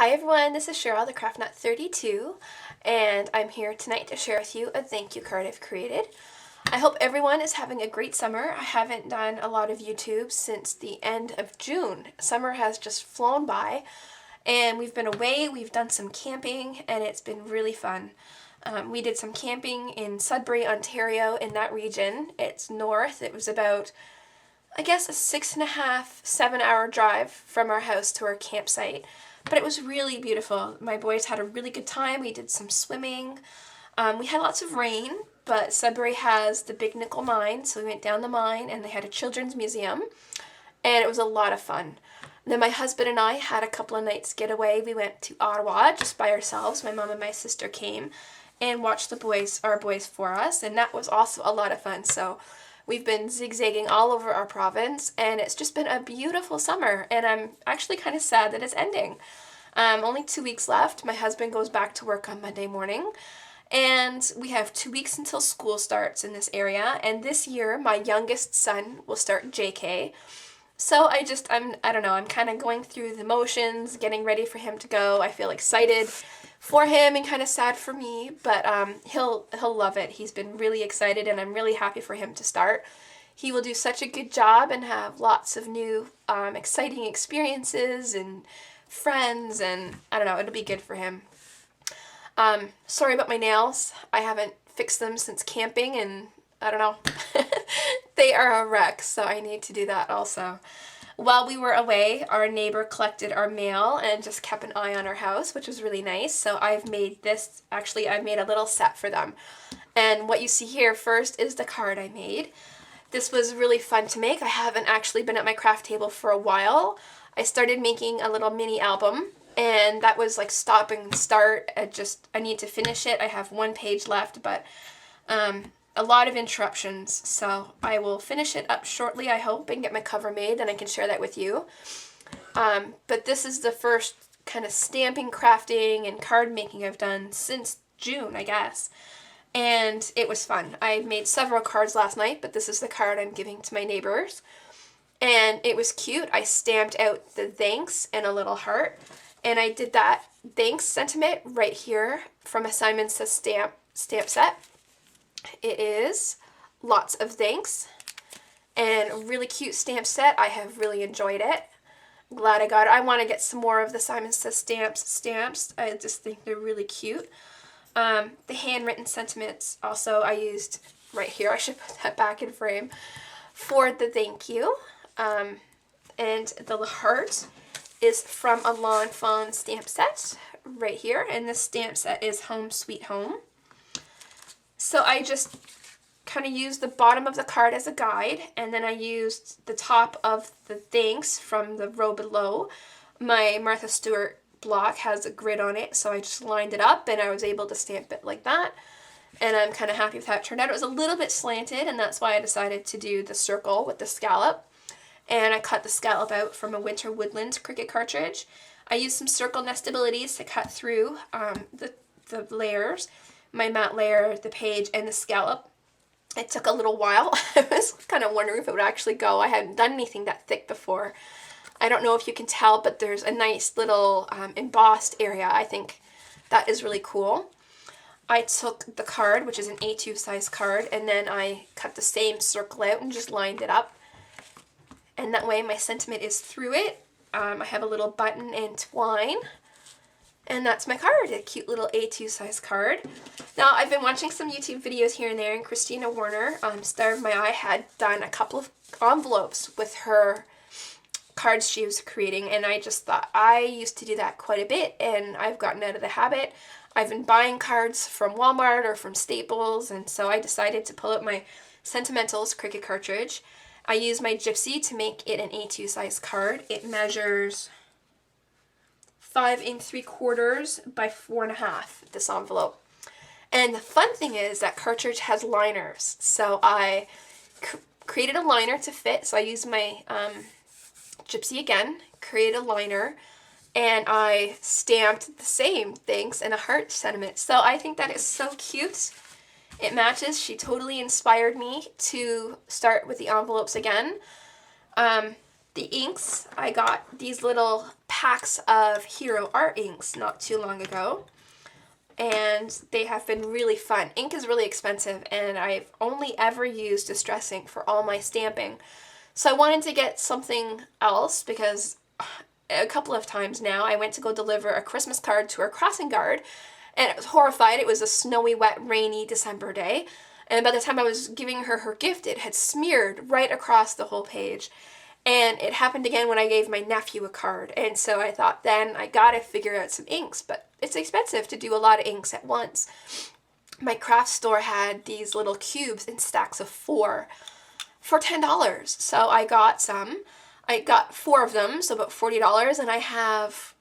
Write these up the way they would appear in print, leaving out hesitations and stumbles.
Hi everyone, this is Cheryl, the Craft Nut 32, and I'm here tonight to share with you a thank you card I've created. I hope everyone is having a great summer. I haven't done a lot of YouTube since the end of June. Summer has just flown by, and we've been away, we've done some camping, and it's been really fun. We did some camping in Sudbury, Ontario, in that region. It's north. It was about, I guess, a 6.5, 7-hour drive from our house to our campsite. But it was really beautiful. My boys had a really good time. We did some swimming. We had lots of rain, but Sudbury has the Big Nickel Mine, so we went down the mine and they had a children's museum, and it was a lot of fun. Then my husband and I had a couple of nights getaway. We went to Ottawa just by ourselves. My mom and my sister came and watched our boys for us, and that was also a lot of fun. So we've been zigzagging all over our province, and it's just been a beautiful summer, and I'm actually kind of sad that it's ending. Only 2 weeks left. My husband goes back to work on Monday morning, and we have 2 weeks until school starts in this area, and this year my youngest son will start JK. So I don't know, I'm kind of going through the motions, getting ready for him to go. I feel excited for him and kind of sad for me, but he'll love it. He's been really excited, and I'm really happy for him to start. He will do such a good job and have lots of new exciting experiences and friends, and I don't know, it'll be good for him. Sorry about my nails. I haven't fixed them since camping, and I don't know. They are a wreck, so I need to do that also. While we were away, our neighbor collected our mail and just kept an eye on our house, which was really nice. So I've made a little set for them. And what you see here first is the card I made. This was really fun to make. I haven't actually been at my craft table for a while. I started making a little mini album, and that was like stop and start. I need to finish it. I have one page left, but a lot of interruptions, so I will finish it up shortly, I hope, and get my cover made, then I can share that with you. But this is the first kind of stamping, crafting, and card making I've done since June, I guess. And it was fun. I made several cards last night, but this is the card I'm giving to my neighbors. And it was cute. I stamped out the thanks and a little heart, and I did that thanks sentiment right here from a Simon Says stamp set. It is lots of thanks and a really cute stamp set. I have really enjoyed it. I'm glad I got it. I want to get some more of the Simon Says stamps. I just think they're really cute. The handwritten sentiments also I used right here. I should put that back in frame for the thank you. And the heart is from a Lawn Fawn stamp set right here. And this stamp set is Home Sweet Home. So I just kind of used the bottom of the card as a guide, and then I used the top of the thanks from the row below. My Martha Stewart block has a grid on it, so I just lined it up, and I was able to stamp it like that. And I'm kind of happy with how it turned out. It was a little bit slanted, and that's why I decided to do the circle with the scallop. And I cut the scallop out from a Winter Woodlands Cricut cartridge. I used some circle nestabilities to cut through the layers. My matte layer, the page, and the scallop. It took a little while. I was kind of wondering if it would actually go. I hadn't done anything that thick before. I don't know if you can tell, but there's a nice little embossed area. I think that is really cool. I took the card, which is an A2 size card, and then I cut the same circle out and just lined it up. And that way my sentiment is through it. I have a little button and twine. And that's my card, a cute little A2 size card. Now, I've been watching some YouTube videos here and there, and Christina Warner, Star of My Eye, had done a couple of envelopes with her cards she was creating, and I just thought I used to do that quite a bit, and I've gotten out of the habit. I've been buying cards from Walmart or from Staples, and so I decided to pull out my Sentimentals Cricut cartridge. I used my Gypsy to make it an A2 size card. It measures 5 3/4 by 4.5, this envelope. And the fun thing is that cartridge has liners. So I created a liner to fit. So I used my Gypsy again, created a liner, and I stamped the same thanks and a heart sentiment. So I think that is so cute. It matches. She totally inspired me to start with the envelopes again. The inks, I got these little packs of Hero Art inks not too long ago, and they have been really fun. Ink is really expensive, and I've only ever used Distress ink for all my stamping. So I wanted to get something else because a couple of times now I went to go deliver a Christmas card to our crossing guard, and I was horrified. It was a snowy, wet, rainy December day, and by the time I was giving her her gift, it had smeared right across the whole page. And it happened again when I gave my nephew a card. And so I thought, then I gotta figure out some inks, but it's expensive to do a lot of inks at once. My craft store had these little cubes in stacks of 4 for $10. So I got some. I got 4 of them, so about $40, and I have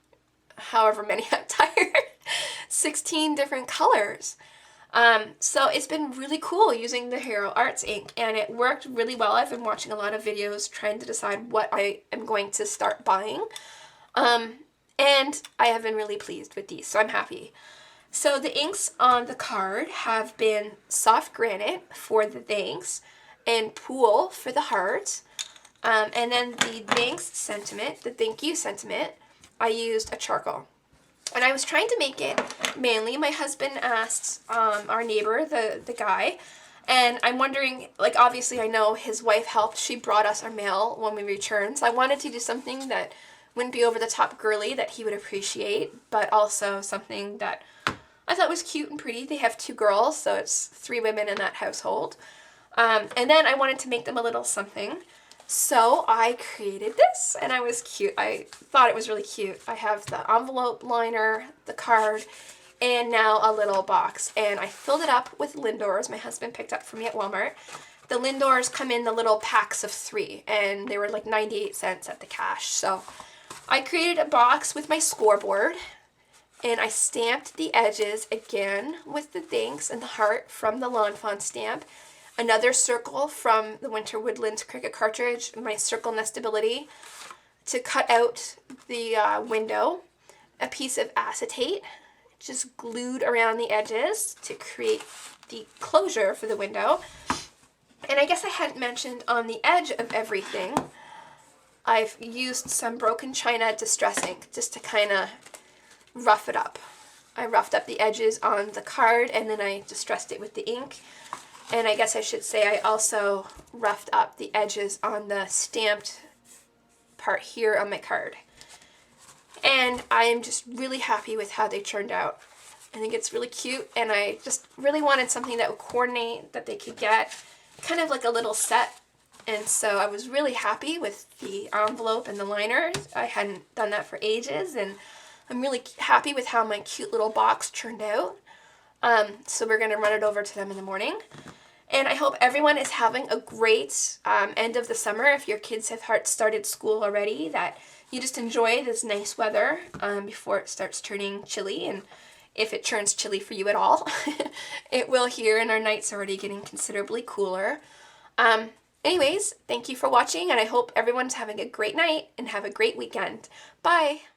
however many I'm tired, 16 different colors. So it's been really cool using the Hero Arts ink, and it worked really well. I've been watching a lot of videos trying to decide what I am going to start buying. And I have been really pleased with these, so I'm happy. So the inks on the card have been Soft Granite for the thanks and Pool for the heart. And then the thanks sentiment, the thank you sentiment, I used a charcoal. And I was trying to make it manly. My husband asked our neighbor, the guy, and I'm wondering, like, obviously I know his wife helped. She brought us our mail when we returned. So I wanted to do something that wouldn't be over the top girly, that he would appreciate, but also something that I thought was cute and pretty. They have 2 girls, so it's 3 women in that household. And then I wanted to make them a little something. So I created this, and I was cute. I thought it was really cute. I have the envelope liner, the card, and now a little box. And I filled it up with Lindors my husband picked up for me at Walmart. The Lindors come in the little packs of 3, and they were like 98 cents at the cash. So I created a box with my scoreboard, and I stamped the edges again with the thanks and the heart from the Lawn Fawn stamp. Another circle from the Winter Woodlands Cricut cartridge, my circle nestability, to cut out the window. A piece of acetate, just glued around the edges to create the closure for the window. And I guess I hadn't mentioned, on the edge of everything, I've used some broken china distress ink just to kind of rough it up. I roughed up the edges on the card, and then I distressed it with the ink. And I guess I should say I also roughed up the edges on the stamped part here on my card. And I am just really happy with how they turned out. I think it's really cute, and I just really wanted something that would coordinate, that they could get, kind of like a little set. And so I was really happy with the envelope and the liner. I hadn't done that for ages, and I'm really happy with how my cute little box turned out. So we're going to run it over to them in the morning. And I hope everyone is having a great end of the summer. If your kids have started school already, that you just enjoy this nice weather before it starts turning chilly. And if it turns chilly for you at all, it will here, and our nights are already getting considerably cooler. Anyways, thank you for watching, and I hope everyone's having a great night and have a great weekend. Bye!